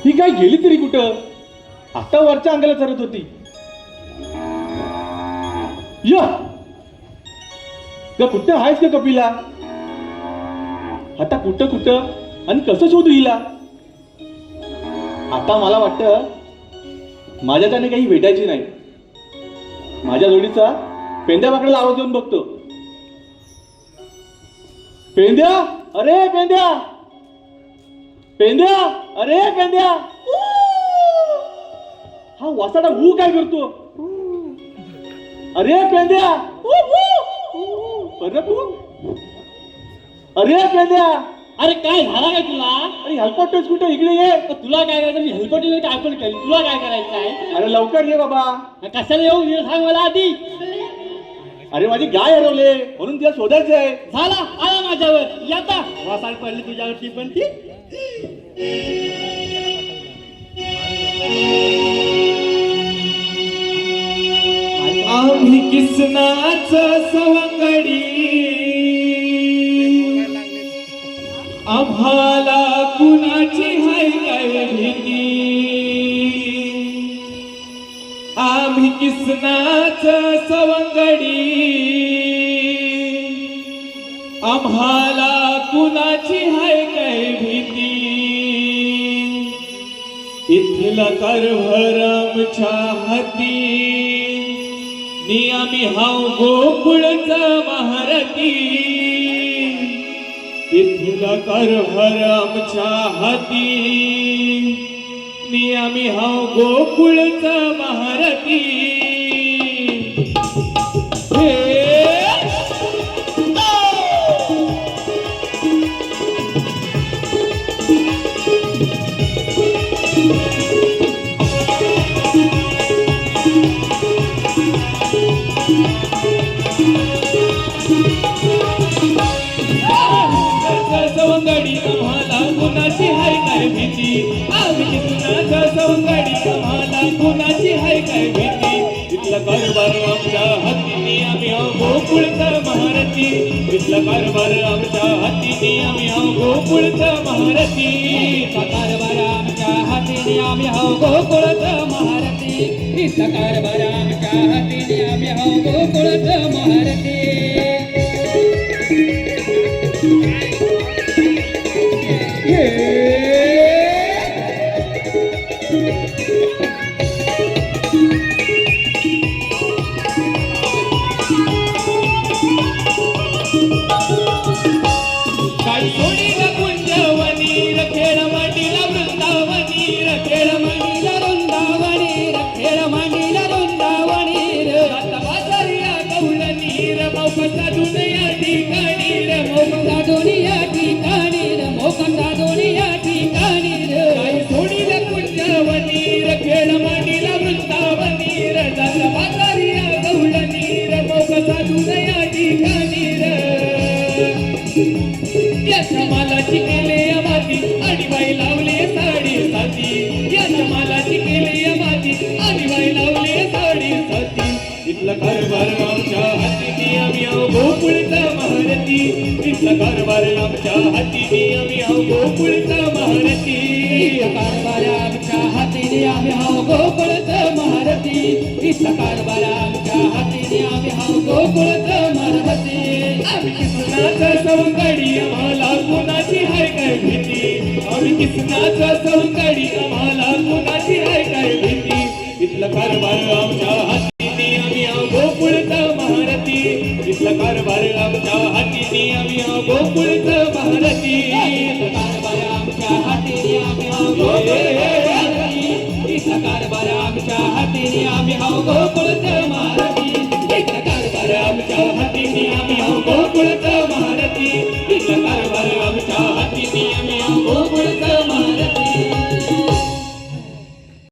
ही काय गेली तरी कुठं? आता वरच्या अंगाला चरत होती. या कुठं आहेस का कपिला? आता कुठं कुठं आणि कसं शोधू हिला? आता मला वाटतं माझ्या त्याने काही भेटायची नाही. माझ्या जोडीचा पेंद्या बाकड्याला आवाज देऊन बघतो. पेंद्या, अरे पेंद्या, पेंद्या, अरे पेंद्या. हा वासाडा काय करतो? अरे पेंद्या, अरे पेंद्या. अरे काय झाला काय तुला? अरे हेल्पटच कुठं? इकडे ये. तुला काय करायचं? हेल्पटीने काय पण केली, तुला काय करायचं आहे? अरे लवकर ये बाबा. कशाला येऊ हे सांग मला आधी. अरे माझी गाय हरवले म्हणून तिला शोधायचं आहे. झाला आला माझ्यावर. येता वासाड पडली तुझ्यावरती पण ती. आम्ही किसनाच सवंगडी, आम्हाला कुणाची हाय काय भीती. आम्ही किसनाच सवंगडी, आम्हाला कुणाची हाय काय भीती. इथला कारभार आमच्या हाती, आम्ही हाव गोकुळचा महारथी. इथला कारभार आमच्या हाती, आम्ही हाव गोकुळचा महारथी. सवंगडी आम्हाला कुणाची हाय काय भीती. आम्ही किसनाचा सवंगडी आम्हाला कुणाची हाय काय भीती. इथला कारभार आमच्या हातीने आम्ही आहो गोकुळचा महारथी. इथला कारभार आमच्या हातीने आम्ही आहो गोकुळचा महारथी. इथला कारभार आमच्या हातीने आम्ही आहो गोकुळचा महारथी. इथला कारभार आमच्या हातीने आम्ही आहो गोकुळचा महारथी. काय सोडीला कुंजवनी रखेड मांडीला वृंदावनी. रखेड मांडीला वृंदावनी. रखेड मांडीला वृंदावनी. आता बाजारिया गवळणी र मौका दुनिया ठिकाणी. र मौका दुनिया ठिकाणी. र मौका दुनिया ठिकाणी. काय सोडीला कुंजवनी रखेड मांडीला वृंदावनी. र आता बाजारिया गवळणी र मौका दुनिया ठिकाणी. या समालाची केले माती आणि बाई लावले साडी साती. या समालाची केले माती आणि बाई लावले साडी साती. इथला कारभार आमच्या हातीने आम्ही आहो गोकुळचा महारथी. इथला कारभार आमच्या हातीने आम्ही आहो गोकुळचा महारथी. कारभार आमच्या हातीने आम्ही आहो गोकुळचा महारथी. इथला कारभार आमच्या हातीने आम्ही आहो गोकुळचा महारथी. आम्ही किसनाचा सवंगडी आम्हाला कुणाची हाय काय भीती. आम्ही किसनाचा सवंगडी आम्हाला कुणाची हाय काय भीती. इथला कारभार आमच्या हातीने आम्ही आहो गोकुळचा महारथी. इथला कारभार आमच्या हातीने आम्ही आहो गोकुळचा महारथी. कारभार आमच्या हातीने आम्ही आहो गोकुळचा महारथी. इथला कारभार आमच्या हातीने आम्ही आहो गोकुळचा महारथी. इथला कारभार आमच्या हातीने आम्ही आहो